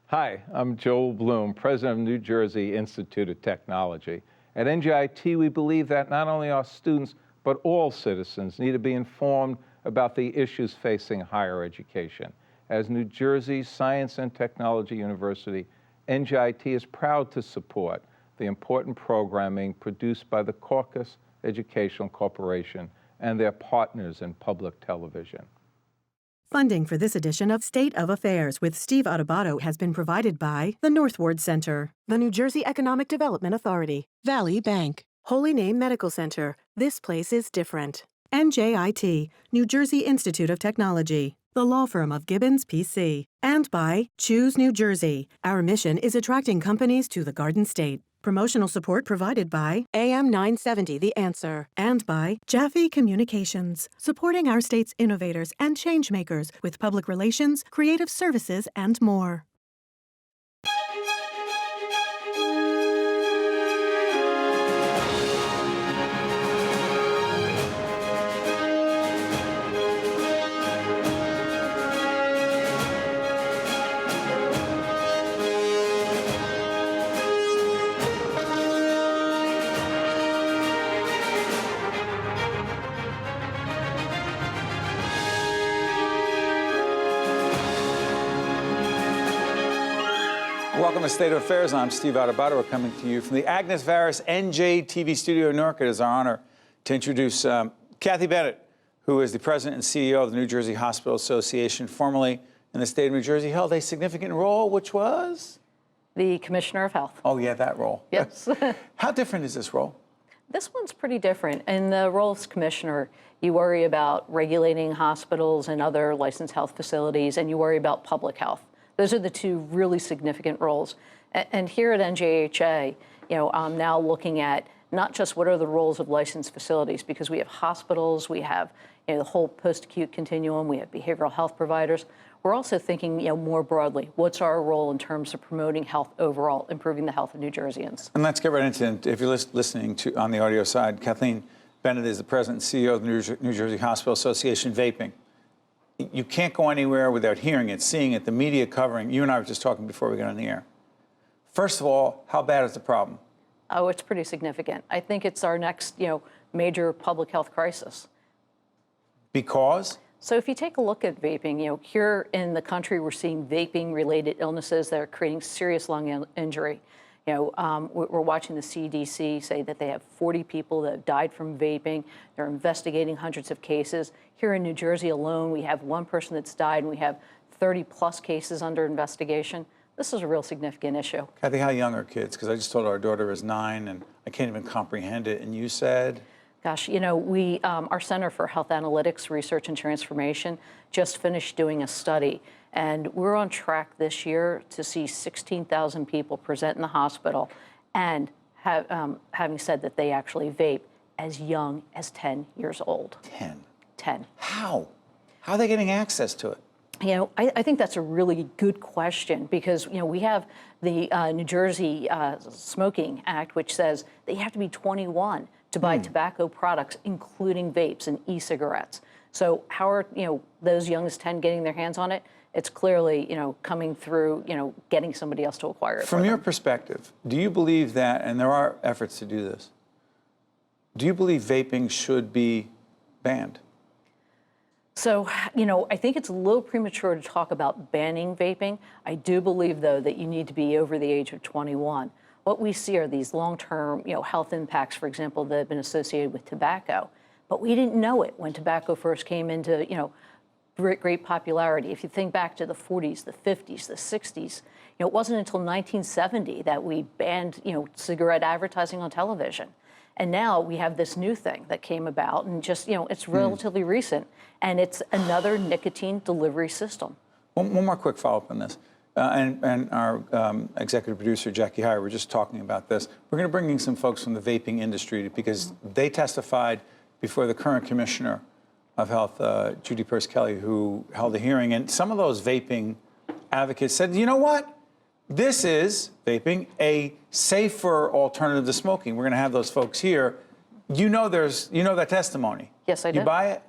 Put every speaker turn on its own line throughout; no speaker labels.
Hi, I'm Joel Bloom, president of New Jersey Institute of Technology. At NJIT, we believe that not only our students, but all citizens need to be informed about the issues facing higher education. As New Jersey's Science and Technology University, NJIT is proud to support the important programming produced by the CAUCUS Educational Corporation and their partners in public television.
Funding for this edition of State of Affairs with Steve Adubato has been provided by the Northward Center, the New Jersey Economic Development Authority, Valley Bank, Holy Name Medical Center, this place is different, NJIT, New Jersey Institute of Technology, the law firm of GIBBONS, PC, and by Choose New Jersey. Our mission is attracting companies to the Garden State. Promotional support provided by AM 970 The Answer and by Jaffe Communications, supporting our state's innovators and changemakers with public relations, creative services, and more.
Welcome to State of Affairs. I'm Steve Adubato. We're coming to you from the Agnes Varus NJ TV studio in Newark. It is our honor to introduce Cathleen Bennett, who is the president and CEO of the New Jersey Hospital Association, formerly in the state of New Jersey, held a significant role, which was?
The Commissioner of Health.
Oh, yeah, that role.
Yes.
How different is this role?
This one's pretty different. In the role as commissioner, you worry about regulating hospitals and other licensed health facilities, and you worry about public health. Those are the two really significant roles. And here at NJHA, I'm now looking at not just what are the roles of licensed facilities, because we have hospitals, we have the whole post-acute continuum, we have behavioral health providers. We're also thinking more broadly, what's our role in terms of promoting health overall, improving the health of New Jerseyans?
And let's get right into it. If you're listening to on the audio side, Cathleen Bennett is the president and CEO of the New Jersey Hospital Association. Vaping. You can't go anywhere without hearing it, seeing it, the media covering. You and I were just talking before we got on the air. First of all, how bad is the problem?
Oh, it's pretty significant. I think it's our next, major public health crisis.
Because?
So if you take a look at vaping, here in the country, we're seeing vaping-related illnesses that are creating serious lung injury. We're watching the CDC say that they have 40 people that have died from vaping. They're investigating hundreds of cases. Here in New Jersey alone, we have one person that's died, and we have 30-plus cases under investigation. This is a real significant issue.
Kathy, how young are kids? Because I just told our daughter is 9, and I can't even comprehend it. And you said?
Gosh, we, our Center for Health Analytics, Research and Transformation just finished doing a study. And we're on track this year to see 16,000 people present in the hospital and having said that they actually vape as young as 10 years old.
10?
10.
How? How are they getting access to it?
I think that's a really good question because, we have the New Jersey Smoking Act, which says that you have to be 21 to buy tobacco products, including vapes and e-cigarettes. So how are, those young as 10 getting their hands on it? It's clearly, coming through, getting somebody else to acquire it.
From your perspective, do you believe that, and there are efforts to do this, do you believe vaping should be banned?
So, I think it's a little premature to talk about banning vaping. I do believe, though, that you need to be over the age of 21. What we see are these long-term, health impacts, for example, that have been associated with tobacco. But we didn't know it when tobacco first came into, great popularity. If you think back to the 40s, the 50s, the 60s, it wasn't until 1970 that we banned, cigarette advertising on television. And now we have this new thing that came about, and just, it's relatively recent, and it's another nicotine delivery system.
One more quick follow-up on this. And our executive producer, Jackie Heyer, were just talking about this. We're going to bring in some folks from the vaping industry because they testified before the current commissioner of Health, Judy Purse-Kelly, who held a hearing. And some of those vaping advocates said, you know what? This is, vaping, a safer alternative to smoking. We're going to have those folks here. You know that testimony.
Yes, I do.
You buy it?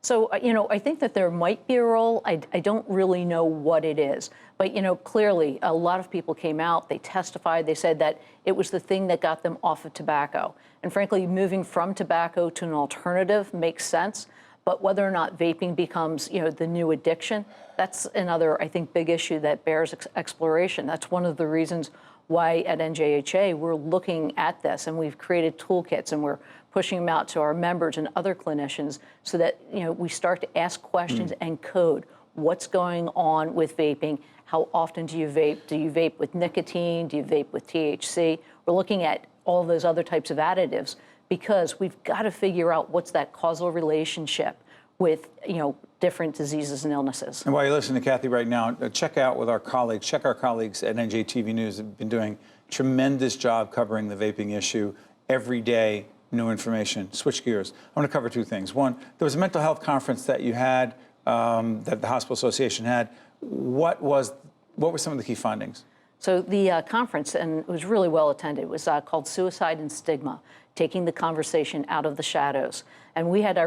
So, I think that there might be a role. I don't really know what it is. But, clearly, a lot of people came out, they testified, they said that it was the thing that got them off of tobacco. And frankly, moving from tobacco to an alternative makes sense. But whether or not vaping becomes, the new addiction, that's another, I think, big issue that bears exploration. That's one of the reasons why at NJHA we're looking at this, and we've created toolkits, and we're pushing them out to our members and other clinicians so that we start to ask questions and code what's going on with vaping. How often do you vape? Do you vape with nicotine? Do you vape with THC? We're looking at all those other types of additives because we've got to figure out what's that causal relationship with different diseases and illnesses.
And while you're listening to Kathy right now, check our colleagues at NJTV News. Have been doing a tremendous job covering the vaping issue every day. New information. Switch gears. I want to cover two things. One, there was a mental health conference that you had, that the Hospital Association had. What were some of the key findings?
So the conference, and it was really well attended, was called Suicide and Stigma, taking the conversation out of the shadows. And we had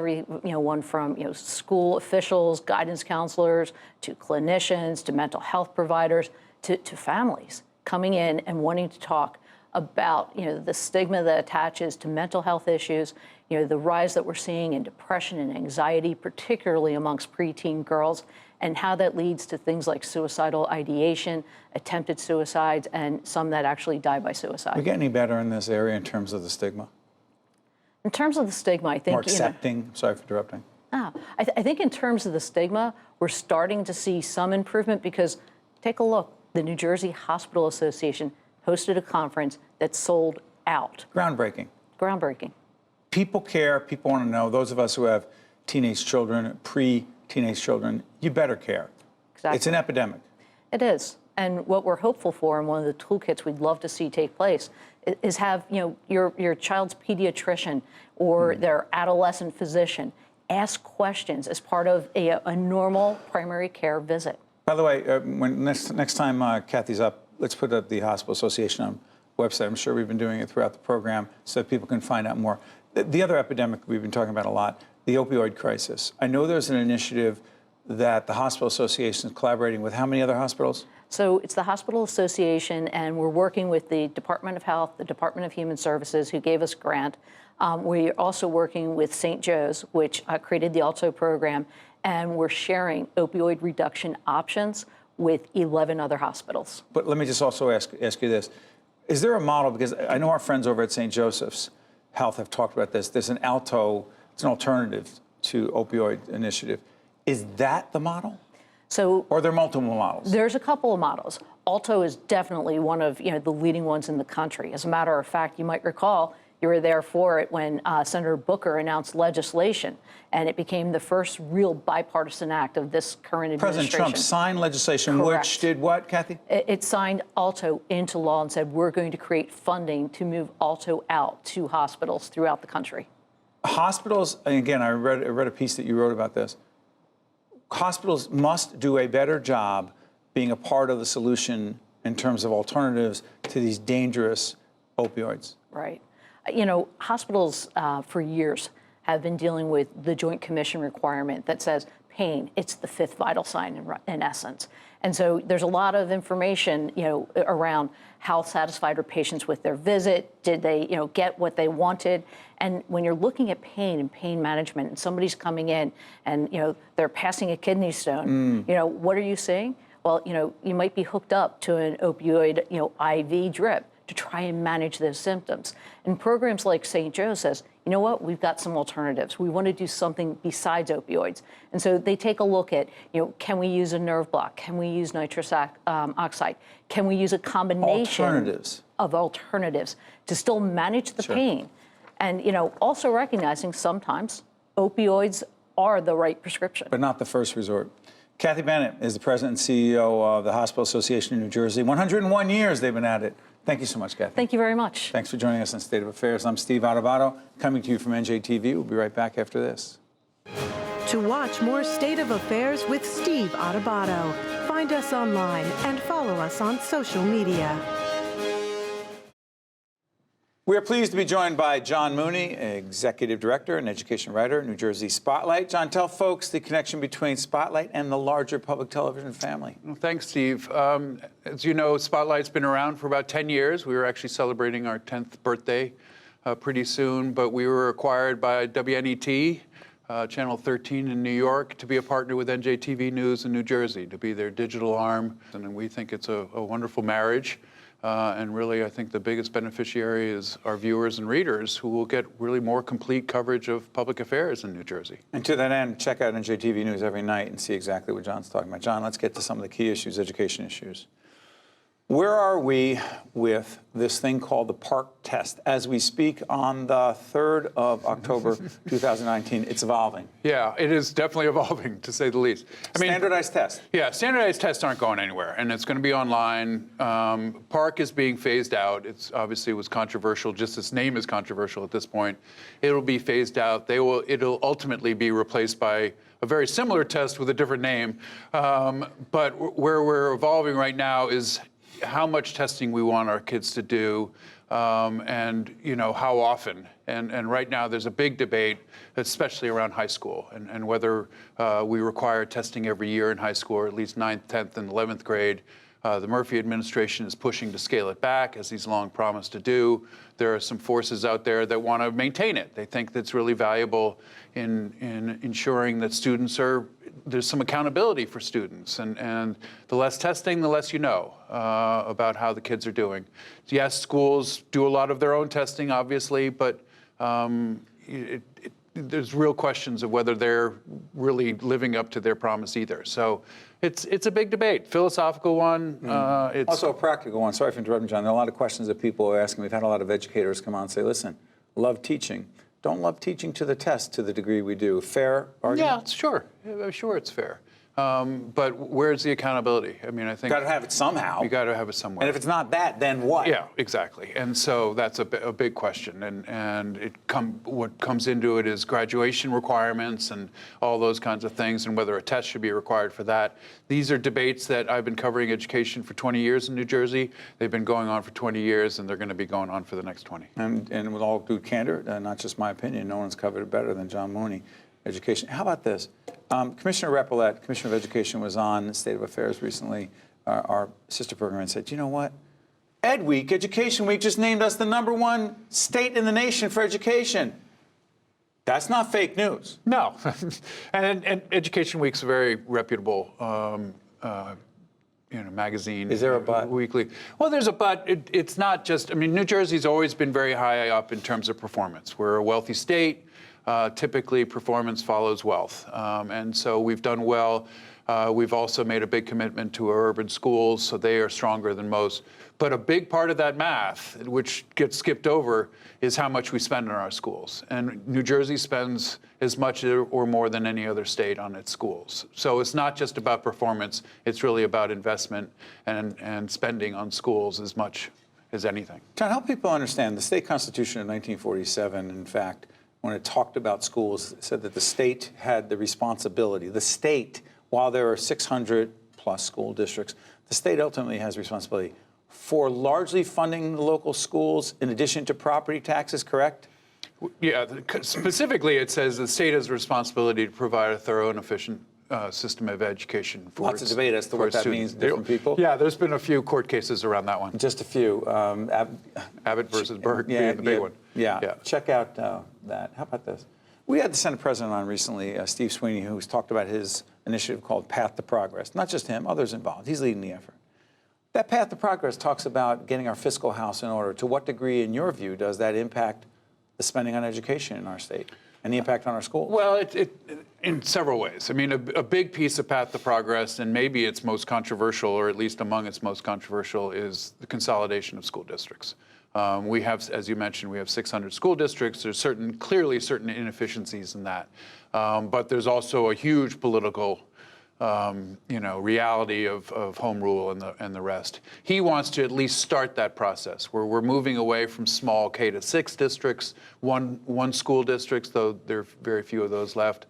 one from school officials, guidance counselors, to clinicians, to mental health providers, to families coming in and wanting to talk about the stigma that attaches to mental health issues, the rise that we're seeing in depression and anxiety, particularly amongst preteen girls, and how that leads to things like suicidal ideation, attempted suicides, and some that actually die by suicide.
We get any better in this area in terms of the stigma?
In terms of the stigma, I think
more accepting. Sorry for interrupting.
I think in terms of the stigma, we're starting to see some improvement because take a look. The New Jersey Hospital Association hosted a conference that sold out.
Groundbreaking.
Groundbreaking.
People care. People want to know. Those of us who have teenage children, pre-teenage children, you better care.
Exactly.
It's an epidemic.
It is. And what we're hopeful for, and one of the toolkits we'd love to see take place, is have your child's pediatrician or their adolescent physician ask questions as part of a normal primary care visit.
By the way, when next time Kathy's up, let's put up the Hospital Association website. I'm sure we've been doing it throughout the program so that people can find out more. The other epidemic we've been talking about a lot, the opioid crisis. I know there's an initiative that the Hospital Association is collaborating with how many other hospitals?
So it's the Hospital Association, and we're working with the Department of Health, the Department of Human Services, who gave us a grant. We're also working with St. Joe's, which created the ALTO program, and we're sharing opioid reduction options with 11 other hospitals.
But let me just also ask you this. Is there a model, because I know our friends over at St. Joseph's Health have talked about this. There's an ALTO, it's an alternative to opioid initiative. Is that the model?
So,
or are there multiple models?
There's a couple of models. ALTO is definitely one of the leading ones in the country. As a matter of fact, you might recall you were there for it when Senator Booker announced legislation, and it became the first real bipartisan act of this current administration.
President Trump signed legislation.
Correct.
Which did what, Kathy?
It signed ALTO into law and said we're going to create funding to move ALTO out to hospitals throughout the country.
Hospitals, and again, I read a piece that you wrote about this. Hospitals must do a better job being a part of the solution in terms of alternatives to these dangerous opioids.
Right. Hospitals for years have been dealing with the Joint Commission requirement that says pain, it's the fifth vital sign in essence. And so there's a lot of information, around how satisfied are patients with their visit, did they, get what they wanted? And when you're looking at pain and pain management and somebody's coming in and, they're passing a kidney stone, what are you seeing? Well, you might be hooked up to an opioid, IV drip to try and manage those symptoms. And programs like St. Joe says, you know what, we've got some alternatives. We want to do something besides opioids. And so they take a look at, can we use a nerve block? Can we use nitrous oxide? Can we use a combination of alternatives to still manage the pain? And, also recognizing sometimes opioids are the right prescription.
But not the first resort. Kathy Bennett is the president and CEO of the Hospital Association of New Jersey. 101 years they've been at it. Thank you so much, Kathy.
Thank you very much.
Thanks for joining us on State of Affairs. I'm Steve Adubato, coming to you from NJTV. We'll be right back after this.
To watch more State of Affairs with Steve Adubato, find us online and follow us on social media.
We are pleased to be joined by John Mooney, Executive Director and Education Writer, New Jersey Spotlight. John, tell folks the connection between Spotlight and the larger public television family.
Well, thanks, Steve. As you know, Spotlight's been around for about 10 years. We were actually celebrating our 10th birthday pretty soon, but we were acquired by WNET, Channel 13 in New York, to be a partner with NJTV News in New Jersey, to be their digital arm. And we think it's a wonderful marriage. And really, I think the biggest beneficiary is our viewers and readers, who will get really more complete coverage of public affairs in New Jersey.
And to that end, check out NJTV News every night and see exactly what John's talking about. John, let's get to some of the key issues, education issues. Where are we with this thing called the PARCC test? As we speak on the 3rd of October, 2019, it's evolving.
Yeah, it is definitely evolving, to say the least.
Standardized tests.
Yeah, standardized tests aren't going anywhere, and it's going to be online. PARCC is being phased out. It's obviously was controversial. Just its name is controversial at this point. It'll be phased out. It'll ultimately be replaced by a very similar test with a different name. But where we're evolving right now is how much testing we want our kids to do, and how often. And right now there's a big debate, especially around high school, and whether we require testing every year in high school, or at least 9th, 10th, and 11th grade. The Murphy administration is pushing to scale it back, as he's long promised to do. There are some forces out there that want to maintain it. They think that's really valuable in ensuring that there's some accountability for students. And the less testing, the less you know about how the kids are doing. Yes, schools do a lot of their own testing, obviously, but there's real questions of whether they're really living up to their promise either. So it's a big debate, philosophical one. It's
also a practical one. Sorry for interrupting, John. There are a lot of questions that people are asking. We've had a lot of educators come on and say, listen, love teaching. Don't love teaching to the test to the degree we do. Fair argument?
Yeah, sure. Sure, it's fair. But where's the accountability? I mean, I think...
Got to have it somehow.
You got to have it somewhere.
And if it's not that, then what?
Yeah, exactly. And so that's a big question. And what comes into it is graduation requirements and all those kinds of things, and whether a test should be required for that. These are debates that I've been covering education for 20 years in New Jersey. They've been going on for 20 years, and they're going to be going on for the next 20.
And with all due candor, not just my opinion, no one's covered it better than John Mooney, education. How about this? Commissioner Reppollet, Commissioner of Education, was on State of Affairs recently, our sister program, and said, you know what? Ed Week, Education Week, just named us the #1 state in the nation for education. That's not fake news.
No. and Education Week's a very reputable magazine.
Is there a but?
Weekly. Well, there's a but. It's not just, I mean, New Jersey's always been very high up in terms of performance. We're a wealthy state. Typically, performance follows wealth. And so we've done well. We've also made a big commitment to our urban schools, so they are stronger than most. But a big part of that math, which gets skipped over, is how much we spend on our schools. And New Jersey spends as much or more than any other state on its schools. So it's not just about performance. It's really about investment and spending on schools as much as anything.
John, help people understand. The state constitution of 1947, in fact, when it talked about schools, said that the state had the responsibility. The state, while there are 600 plus school districts, the state ultimately has responsibility for largely funding the local schools in addition to property taxes, correct?
Yeah, specifically it says the state has a responsibility to provide a thorough and efficient system of education for
Lots of debate as to what that means to different people.
Yeah, there's been a few court cases around that one.
Just a few.
Abbott versus Berg being the big one.
Yeah, check out that. How about this? We had the Senate President on recently, Steve Sweeney, who's talked about his initiative called Path to Progress. Not just him, others involved. He's leading the effort. That Path to Progress talks about getting our fiscal house in order. To what degree, in your view, does that impact the spending on education in our state and the impact on our schools?
Well, it in several ways. I mean, a big piece of Path to Progress, and maybe its most controversial, or at least among its most controversial, is the consolidation of school districts. We have, as you mentioned, we have 600 school districts. There's clearly certain inefficiencies in that. But there's also a huge political reality of home rule and the rest. He wants to at least start that process where we're moving away from small K to 6 districts, one school districts, though there are very few of those left,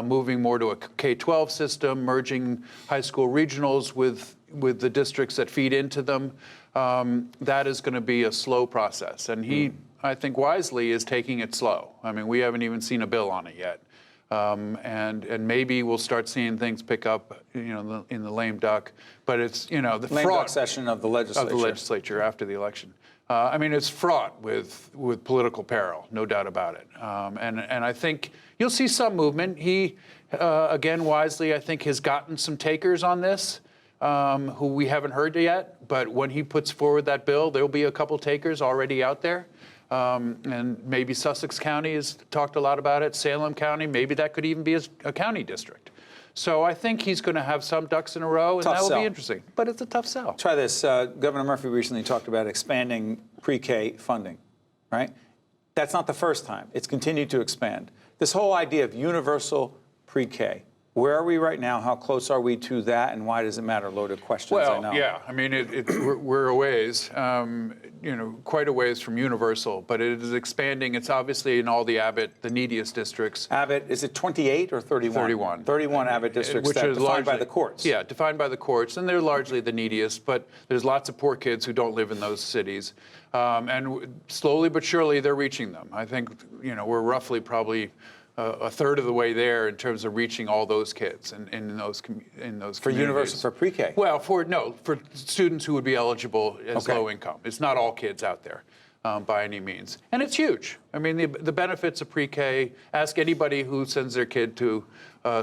moving more to a K-12 system, merging high school regionals with the districts that feed into them. That is going to be a slow process. And he I think wisely, is taking it slow. I mean, we haven't even seen a bill on it yet. And maybe we'll start seeing things pick up, in the lame duck. But it's, the
Lame
fraud
duck session of the legislature.
of the legislature after the election. I mean, it's fraught with political peril, no doubt about it. And I think you'll see some movement. He, again, wisely, I think, has gotten some takers on this, who we haven't heard yet. But when he puts forward that bill, there'll be a couple takers already out there. And maybe Sussex County has talked a lot about it. Salem County, maybe that could even be a county district. So I think he's going to have some ducks in a row, and that will be interesting. But it's a tough sell.
Try this. Governor Murphy recently talked about expanding pre-K funding, right? That's not the first time. It's continued to expand. This whole idea of universal pre-K, where are we right now? How close are we to that, and why does it matter? Loaded questions, I know.
Well, yeah. I mean, we're a ways, quite a ways from universal, but it is expanding. It's obviously in all the Abbott, the neediest districts.
Abbott, is it 28 or 31?
31.
31 Abbott districts
Which
that are
is
defined by
largely,
the courts.
Yeah, defined by the courts, and they're largely the neediest, but there's lots of poor kids who don't live in those cities. And slowly but surely, they're reaching them. I think, we're roughly probably a third of the way there in terms of reaching all those kids in those communities.
For universal, for pre-K?
Well, for students who would be eligible as low income. It's not all kids out there by any means. And it's huge. I mean, the benefits of pre-K, ask anybody who sends their kid to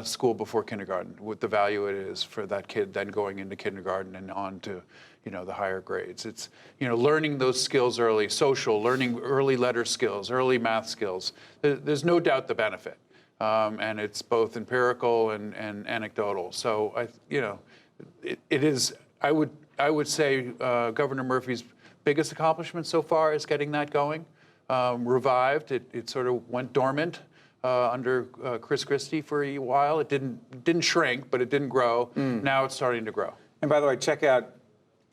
school before kindergarten, what the value it is for that kid then going into kindergarten and on to the higher grades. It's, learning those skills early, social, learning early letter skills, early math skills. There's no doubt the benefit. And it's both empirical and anecdotal. So, it is, I would say Governor Murphy's biggest accomplishment so far is getting that going. Revived, it sort of went dormant under Chris Christie for a while. It didn't shrink, but it didn't grow. Now it's starting to grow.
And by the way, check out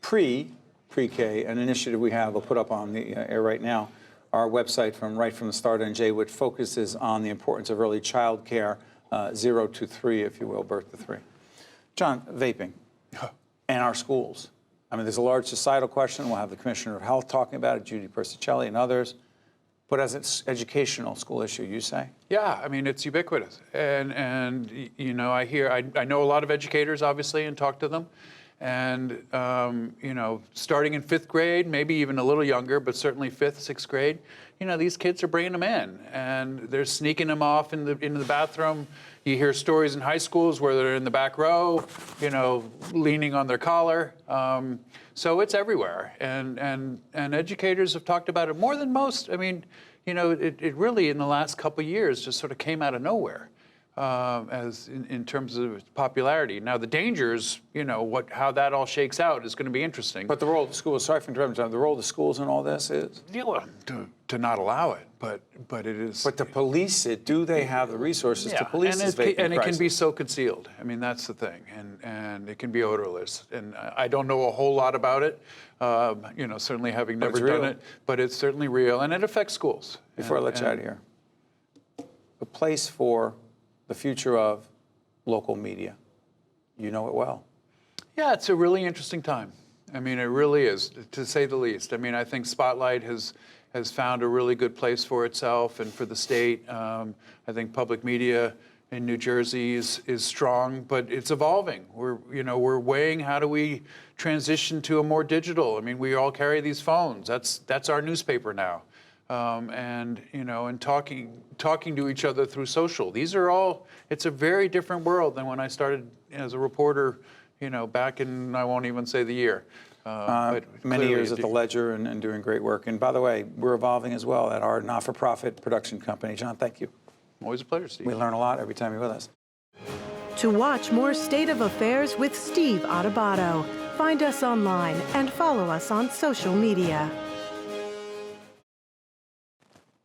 pre-K, an initiative we have, we'll put up on the air right now, our website from right from the start, NJ, which focuses on the importance of early child care, 0 to 3, if you will, birth to 3. John, vaping and our schools. I mean, there's a large societal question. We'll have the Commissioner of Health talking about it, Judy Persicelli and others. But as an educational school issue, you say? Yeah,
I mean, it's ubiquitous. And I know a lot of educators, obviously, and talk to them. And, starting in 5th grade, maybe even a little younger, but certainly 5th, 6th grade, these kids are bringing them in, and they're sneaking them off into the bathroom. You hear stories in high schools where they're in the back row, leaning on their collar. So it's everywhere, and educators have talked about it more than most. I mean, it really, in the last couple of years, just sort of came out of nowhere. As in terms of popularity. Now the dangers, how that all shakes out is going to be interesting.
But the role of the schools, sorry for interrupting, John, the role of the schools in all this is?
To not allow it, but it is.
But to police it, do they have the resources to police this vaping crisis?
And it can be so concealed. I mean, that's the thing, and it can be odorless. And I don't know a whole lot about it, certainly having never done it, but it's certainly real, and it affects schools.
Before I let you out of here, a place for the future of local media. You know it well.
Yeah, it's a really interesting time. I mean, it really is, to say the least. I mean, I think Spotlight has found a really good place for itself and for the state. I think public media in New Jersey is strong, but it's evolving. We're weighing how do we transition to a more digital. I mean, we all carry these phones. That's our newspaper now. And talking to each other through social. These are all, it's a very different world than when I started as a reporter, back in, I won't even say the year. But
many years at the Ledger and doing great work. And by the way, we're evolving as well at our not-for-profit production company. John, thank you.
Always a pleasure, Steve.
We learn a lot every time you're with us.
To watch more State of Affairs with Steve Adubato, find us online and follow us on social media.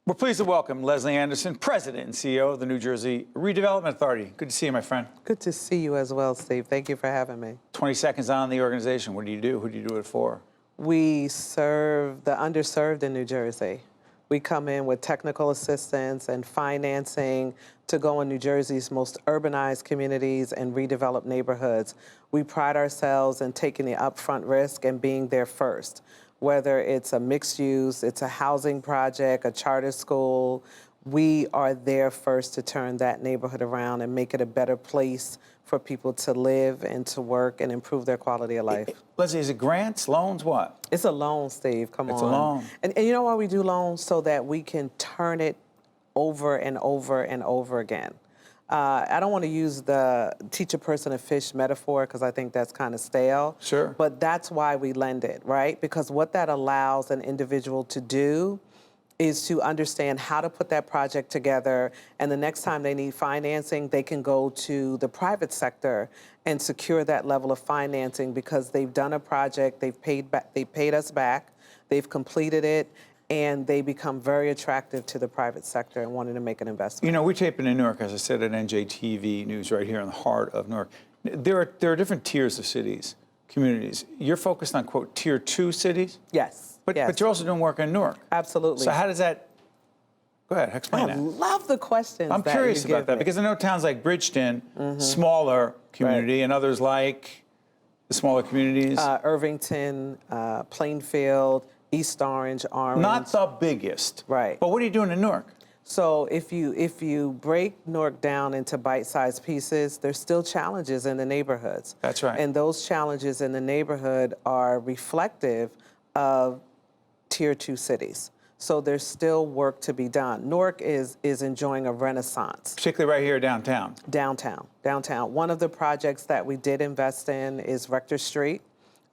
We're pleased to welcome Leslie Anderson, President and CEO of the New Jersey Redevelopment Authority. Good to see you, my friend.
Good to see you as well, Steve. Thank you for having me.
20 seconds on the organization. What do you do? Who do you do it for?
We serve the underserved in New Jersey. We come in with technical assistance and financing to go in New Jersey's most urbanized communities and redevelop neighborhoods. We pride ourselves in taking the upfront risk and being there first, whether it's a mixed use, it's a housing project, a charter school. We are there first to turn that neighborhood around and make it a better place for people to live and to work and improve their quality of life.
Leslie, is it grants, loans, what?
It's a loan, Steve, come on.
It's a loan.
And you know why we do loans? So that we can turn it over and over and over again. I don't want to use the teach a person to fish metaphor because I think that's kind of stale.
Sure.
But that's why we lend it, right? Because what that allows an individual to do is to understand how to put that project together, and the next time they need financing, they can go to the private sector and secure that level of financing because they've done a project, they've paid us back, they've completed it, and they become very attractive to the private sector and wanting to make an investment.
You know, we're taping in Newark, as I said, at NJTV News right here in the heart of Newark. There are different tiers of cities, communities. You're focused on, quote, tier 2 cities?
Yes.
But you're also doing work in Newark.
Absolutely.
So how does that, go ahead, explain
I
that.
love the questions.
I'm curious about that because I know towns like Bridgeton, smaller community, and others like the smaller communities.
Irvington, Plainfield, East Orange.
Not the biggest.
Right.
But what are you doing in Newark?
So if you break Newark down into bite-sized pieces, there's still challenges in the neighborhoods.
That's right.
And those challenges in the neighborhood are reflective of tier 2 cities. So there's still work to be done. Newark is enjoying a renaissance.
Particularly right here downtown.
Downtown. One of the projects that we did invest in is Rector Street,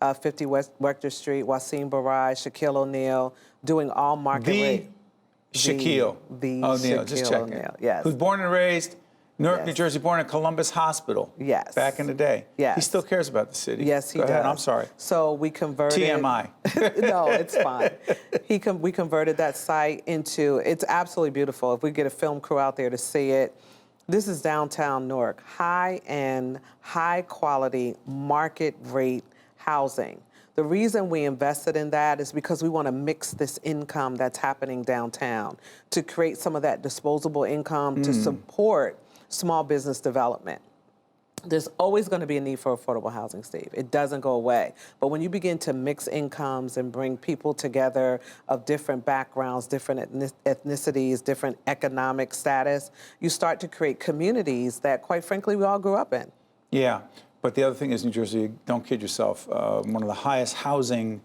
50 West Rector Street, Wasim Baraj, Shaquille O'Neal, doing all market rate.
Shaquille O'Neal, just checking.
O'Neal, yes.
Who's born and raised Newark,
Yes.
New Jersey, born in Columbus Hospital.
Yes.
Back in the day.
Yes.
He still cares about the city.
Yes, he
Go
does.
ahead, I'm sorry.
So we converted.
TMI.
No, it's fine. We converted that site into. It's absolutely beautiful. If we get a film crew out there to see it, this is downtown Newark, high-end, high-quality, market rate housing. The reason we invested in that is because we want to mix this income that's happening downtown to create some of that disposable income to support small business development. There's always going to be a need for affordable housing, Steve. It doesn't go away. But when you begin to mix incomes and bring people together of different backgrounds, different ethnicities, different economic status, you start to create communities that, quite frankly, we all grew up in.
Yeah, but the other thing is New Jersey, don't kid yourself, one of the highest housing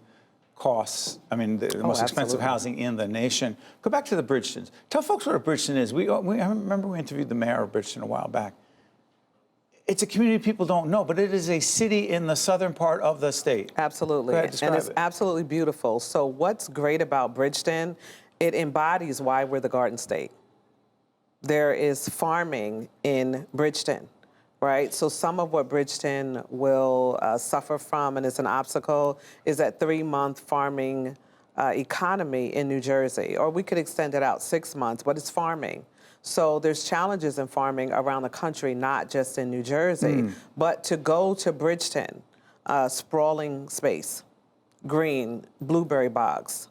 costs, I mean, the most expensive
absolutely.
housing in the nation. Go back to the Bridgetons. Tell folks what a Bridgeton is. I remember we interviewed the mayor of Bridgeton a while back. It's a community people don't know, but it is a city in the southern part of the state.
Absolutely.
Go ahead, describe
And it's
it.
absolutely beautiful. So what's great about Bridgeton, it embodies why we're the Garden State. There is farming in Bridgeton, right? So some of what Bridgeton will suffer from, and it's an obstacle, is that 3-month farming economy in New Jersey. Or we could extend it out 6 months, but it's farming. So there's challenges in farming around the country, not just in New Jersey. But to go to Bridgeton, sprawling space, green, blueberry bogs.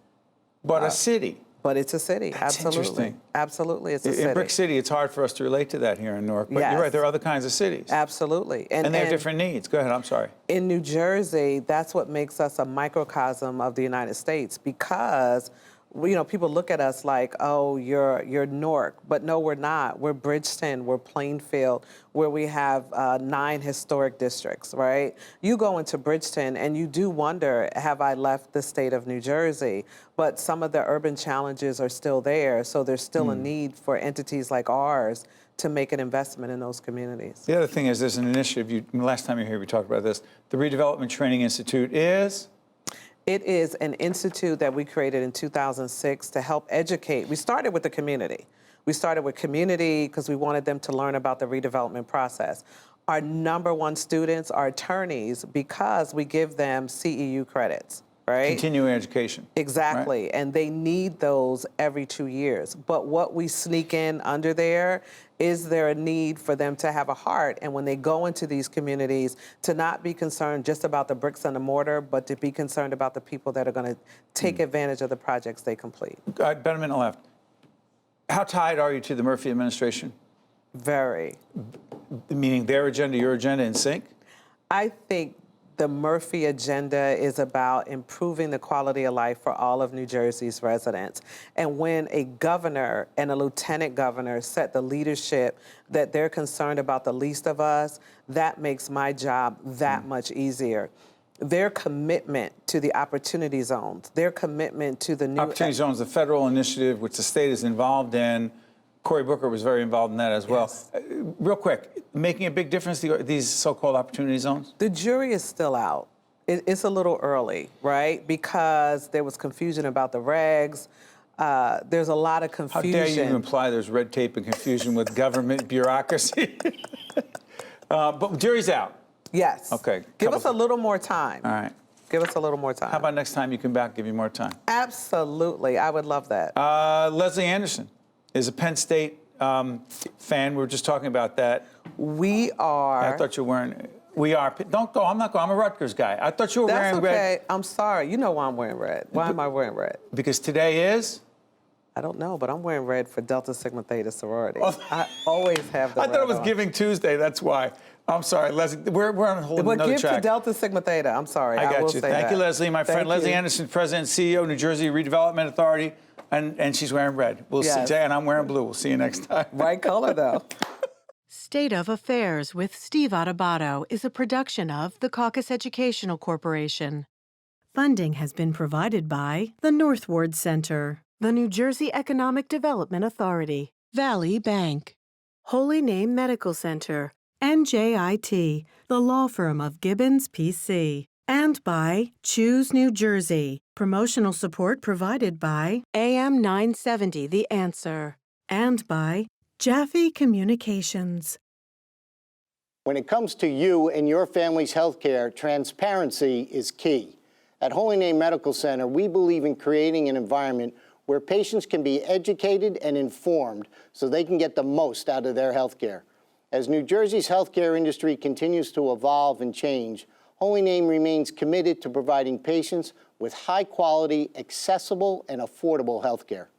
But a city.
But it's a city,
That's
absolutely.
interesting.
Absolutely, it's a city.
In Brick City, it's hard for us to relate to that here in Newark. But
Yes.
you're right, there are other kinds of cities.
Absolutely.
And they have different needs. Go ahead, I'm sorry.
In New Jersey, that's what makes us a microcosm of the United States because, you know, people look at us like, oh, you're Newark. But no, we're not. We're Bridgeton, we're Plainfield, where we have 9 historic districts, right? You go into Bridgeton and you do wonder, have I left the state of New Jersey? But some of the urban challenges are still there. So there's still a need for entities like ours to make an investment in those communities.
The other thing is there's an initiative, last time you were here we talked about this, the Redevelopment Training Institute is?
It is an institute that we created in 2006 to help educate. We started with the community. We started with community because we wanted them to learn about the redevelopment process. Our #1 students are attorneys because we give them CEU credits, right?
Continuing education.
Exactly.
Right?
And they need those every 2 years. But what we sneak in under there, is there a need for them to have a heart? And when they go into these communities, to not be concerned just about the bricks and the mortar, but to be concerned about the people that are going to take advantage of the projects they complete.
Ben, a minute left. How tied are you to the Murphy administration?
Very.
Meaning their agenda, your agenda in sync?
I think the Murphy agenda is about improving the quality of life for all of New Jersey's residents. And when a governor and a lieutenant governor set the leadership that they're concerned about the least of us, that makes my job that much easier. Their commitment to the opportunity zones, their commitment to the new...
Opportunity zones, the federal initiative, which the state is involved in. Cory Booker was very involved in that as well.
Yes.
Real quick, making a big difference, these so-called opportunity zones?
The jury is still out. It's a little early, right? Because there was confusion about the regs. There's a lot of confusion.
How dare you imply there's red tape and confusion with government bureaucracy? But jury's out.
Yes.
Okay.
Give us a little more time.
All right.
Give us a little more time.
How about next time you come back, give you more time?
Absolutely. I would love that.
Leslie Anderson is a Penn State fan. We were just talking about that.
We are.
I thought you weren't. We are. Don't go. I'm not going. I'm a Rutgers guy. I thought you were
That's
wearing
okay.
red.
I'm sorry. You know why I'm wearing red. Why am I wearing red?
Because today is?
I don't know, but I'm wearing red for Delta Sigma Theta sorority. I always have the
I
red
thought it was
on.
Giving Tuesday. That's why. I'm sorry, Leslie. We're on a whole
But
another
give
track.
to Delta Sigma Theta. I'm sorry.
I got
will
you.
say
Thank
that.
you, Leslie. My friend
Thank
Leslie
you.
Anderson, President and CEO, New Jersey Redevelopment Authority, and she's wearing red. We'll
Yes.
see. And I'm wearing blue. We'll see you next time.
Right color, though.
State of Affairs with Steve Adubato is a production of the CAUCUS Educational Corporation. Funding has been provided by the Northward Center, the New Jersey Economic Development Authority, Valley Bank, Holy Name Medical Center, NJIT, the law firm of Gibbons, P.C., and by Choose New Jersey. Promotional support provided by AM 970 The Answer, and by Jaffe Communications.
When it comes to you and your family's health care, transparency is key. At Holy Name Medical Center, we believe in creating an environment where patients can be educated and informed so they can get the most out of their health care. As New Jersey's healthcare industry continues to evolve and change, Holy Name remains committed to providing patients with high-quality, accessible, and affordable health care.